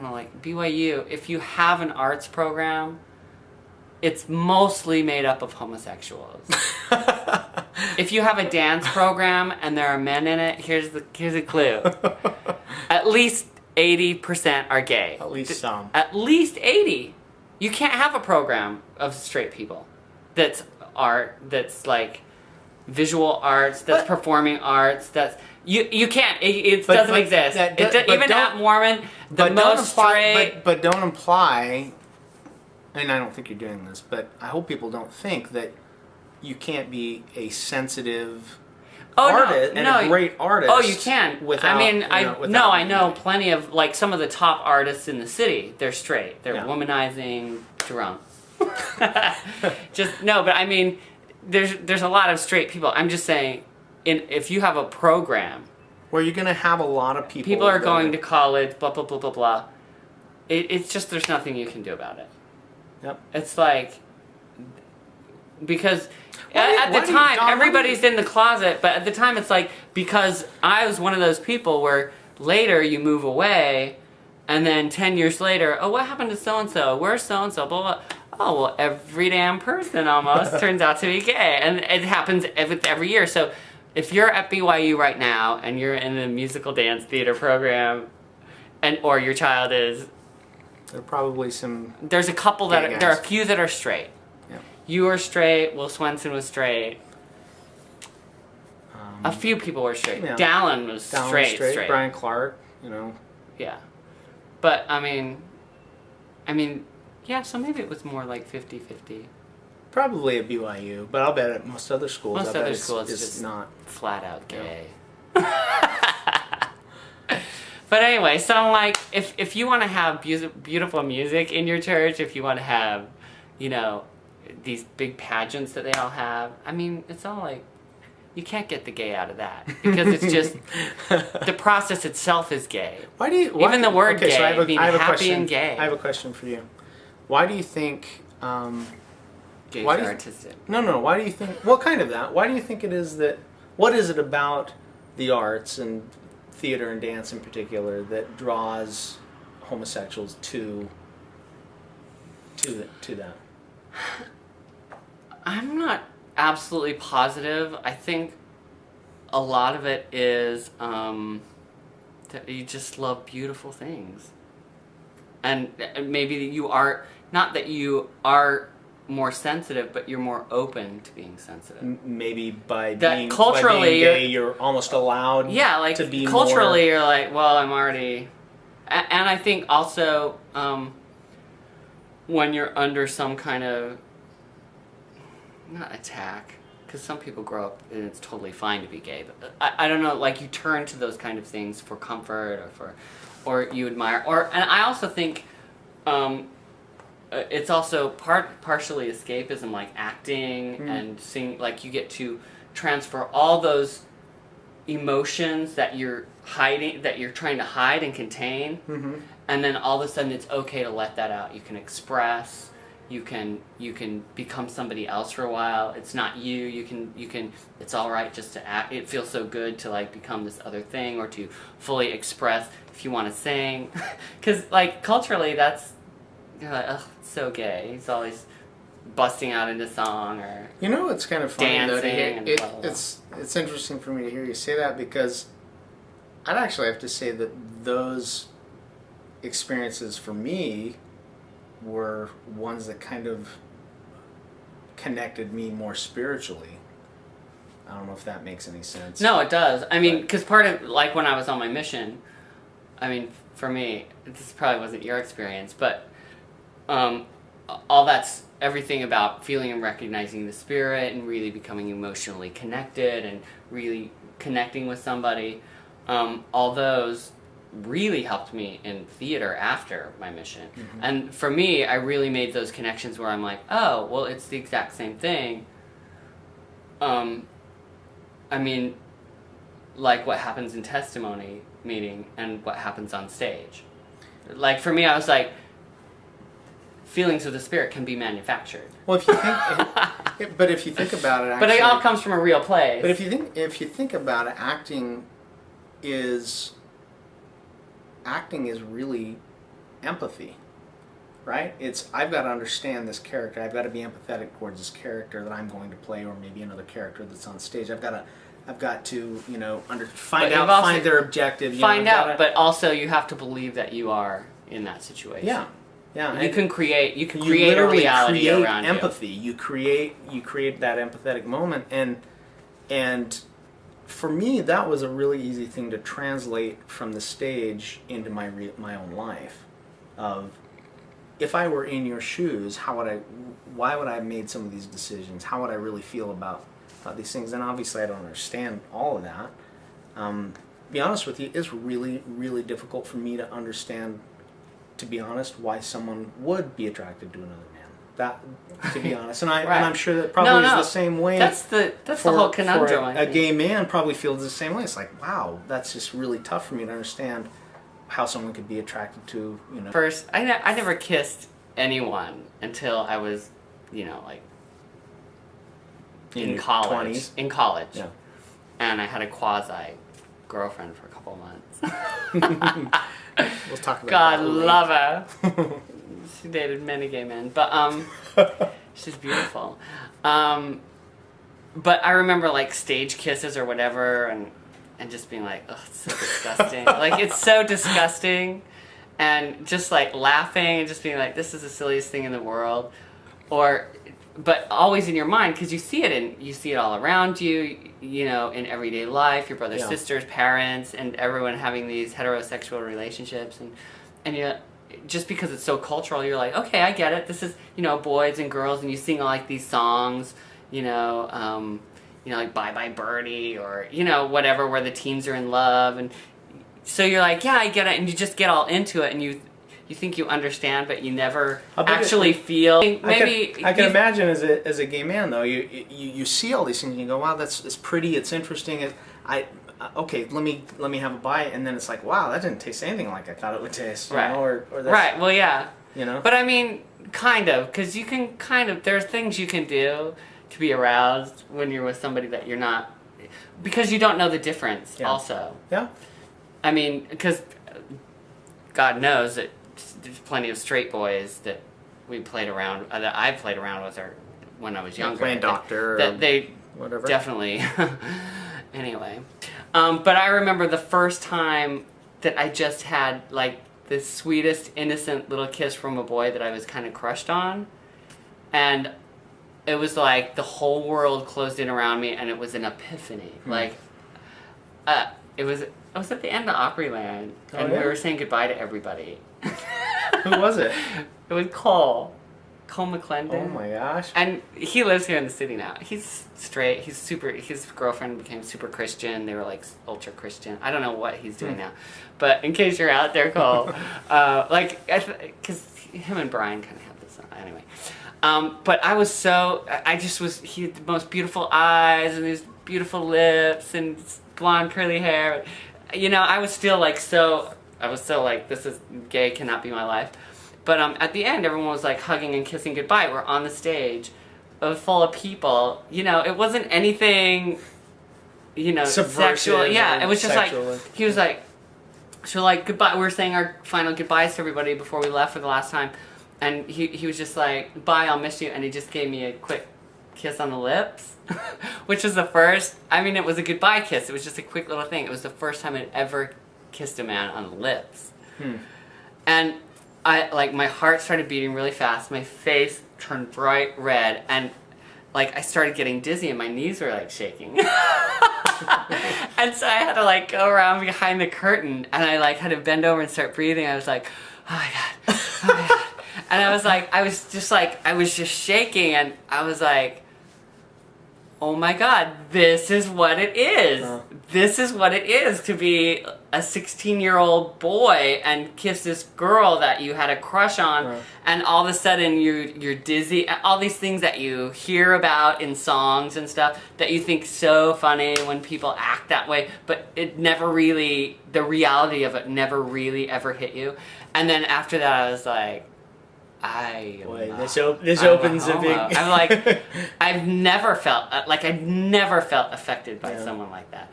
don't know, like BYU, if you have an arts program, it's mostly made up of homosexuals. If you have a dance program and there are men in it, here's a clue. At least 80% are gay. At least some. At least 80. You can't have a program of straight people that's art, that's like visual arts, that's performing arts, that's... You can't. It doesn't exist. Even at Mormon, but don't imply, and I don't think you're doing this, but I hope people don't think that you can't be a sensitive artist and a great artist. Oh, you can. Without, I know plenty of, like, some of the top artists in the city. They're straight. They're womanizing drunks. But I mean, there's a lot of straight people. I'm just saying, if you have a program where you're going to have a lot of people are going to college, blah blah blah blah blah, it's just there's nothing you can do about it. Yep. It's like, because at the time everybody's in the closet, but at the time it's like, because I was one of those people where later you move away, and then 10 years later, oh, what happened to so and so? Where's so and so? Blah blah. Oh, well, every damn person almost turns out to be gay. And it happens every year. So if you're at BYU right now and you're in a musical dance theater program, or your child is... There are probably some... There are a few that are straight. Yeah. You were straight. Will Swenson was straight. A few people were straight. Yeah. Dallin was straight. Brian Clark, Yeah. But, I mean... Yeah, so maybe it was more like 50-50. Probably at BYU, but I'll bet at most other schools. Most other schools it's just not flat out gay. But anyway, so like, if you want to have beautiful music in your church, if you want to have, these big pageants that they all have, I mean, it's all like, you can't get the gay out of that, because it's just the process itself is gay. Even the word gay, so I have a happy question, and gay. I have a question for you. Why do you think... gays are artistic. No, why do you think... What kind of that? Why do you think it is that... What is it about the arts and theater and dance in particular that draws homosexuals to that? I'm not absolutely positive. I think a lot of it is that you just love beautiful things. And maybe you are, not that you are more sensitive, but you're more open to being sensitive. Maybe by being gay, you're almost allowed to be culturally more... you're like, well, I'm already... And I think also when you're under some kind of, not attack, because some people grow up and it's totally fine to be gay, but I don't know, like you turn to those kind of things for comfort or you admire, and I also think it's also partially escapism, like acting and singing, like you get to transfer all those emotions that you're hiding, that you're trying to hide and contain, and then all of a sudden it's okay to let that out. You can express, you can become somebody else for a while. It's not you. You can. It's all right just to act. It feels so good to like become this other thing, or to fully express if you want to sing, because like culturally that's, you're like, ugh, it's so gay. He's always busting out into song or it's kind of funny dancing. It's interesting for me to hear you say that, because I'd actually have to say that those experiences for me were ones that kind of connected me more spiritually. I don't know if that makes any sense. No, it does. I mean, because part of, like, when I was on my mission, I mean, for me, this probably wasn't your experience, but all that's everything about feeling and recognizing the spirit and really becoming emotionally connected and really connecting with somebody. All those really helped me in theater after my mission. And for me, I really made those connections where I'm like, oh, well, it's the exact same thing. I mean, like what happens in testimony meeting and what happens on stage. Like, for me, I was like, feelings of the spirit can be manufactured. Well, if you think, but if you think about it, actually, but it all comes from a real place. But if you think about it, acting is really empathy, right? It's, I've got to understand this character. I've got to be empathetic towards this character that I'm going to play, or maybe another character that's on stage. I've got to, you know, find their objective. But also you have to believe that you are in that situation. Yeah. Yeah. You can create a reality around empathy. You create that empathetic moment, and for me, that was a really easy thing to translate from the stage into my own life. Of, if I were in your shoes, why would I have made some of these decisions? How would I really feel about these things? And obviously I don't understand all of that. Be honest with you, it's really, really difficult for me to understand, to be honest, why someone would be attracted to another man. That, to be honest, and I'm sure that probably is the same way. That's the whole conundrum. A gay man probably feels the same way. It's like, wow, that's just really tough for me to understand how someone could be attracted to, you know. First, I never kissed anyone until I was, you know, like in college. 20s? In college. Yeah. And I had a quasi girlfriend for a couple months. We'll talk about God love her. She dated many gay men, but she's beautiful. But I remember like stage kisses or whatever, and just being like, oh, it's so disgusting. Like, it's so disgusting, and just like laughing and just being like, this is the silliest thing in the world. But always in your mind, because you see it all around you, you know, in everyday life, your brothers, sisters, parents, and everyone having these heterosexual relationships, and you know, just because it's so cultural, you're like, okay, I get it. This is, you know, boys and girls, and you sing like these songs, you know, like Bye Bye Birdie, or, you know, whatever, where the teens are in love, and so you're like, yeah, I get it, and you just get all into it, and you think you understand, but you never actually feel. Maybe I can imagine as a gay man, though, you see all these things and you go, wow, it's pretty, it's interesting. Okay, let me have a bite, and then it's like, wow, that didn't taste anything like I thought it would taste. You know, or that's, right. Well, yeah. You know. But I mean, kind of, because you can there are things you can do to be aroused when you're with somebody that you're not, because you don't know the difference. Yeah. Also. Yeah. I mean, because God knows that there's plenty of straight boys that we played around, that I played around with, or when I was younger. Playing doctor. That they whatever. Definitely. Anyway, but I remember the first time that I just had like the sweetest, innocent little kiss from a boy that I was kind of crushed on, and it was like the whole world closed in around me, and it was an epiphany. Like, I was at the end of Opryland, and we were saying goodbye to everybody. Who was it? It was Cole McClendon. Oh my gosh. And he lives here in the city now. He's straight. His girlfriend became super Christian. They were like ultra Christian. I don't know what he's doing now. But in case you're out there, Cole, because him and Brian kind of have this anyway. But I was he had the most beautiful eyes and these beautiful lips and blonde curly hair. You know, I was still like this is gay, cannot be my life. But at the end, everyone was like hugging and kissing goodbye. We're on the stage, full of people. You know, it wasn't anything, you know, sexual. Yeah, it was just like, he was like, so like goodbye. We were saying our final goodbyes to everybody before we left for the last time, and he was just like, bye, I'll miss you, and he just gave me a quick kiss on the lips, which was the first. I mean, it was a goodbye kiss. It was just a quick little thing. It was the first time I'd ever kissed a man on the lips, and my heart started beating really fast. My face turned bright red, and like I started getting dizzy, and my knees were like shaking. And so I had to like go around behind the curtain, and I like had to bend over and start breathing. I was like, oh my God, oh my God. And I was just shaking, and I was like, oh my God, this is what it is. This is what it is to be a 16-year-old boy and kiss this girl that you had a crush on, and all of a sudden you're dizzy. All these things that you hear about in songs and stuff that you think so funny when people act that way, but it never really, the reality of it never really ever hit you. And then after that, I was like, this opens a big. I'm like, I've never felt affected by someone like that.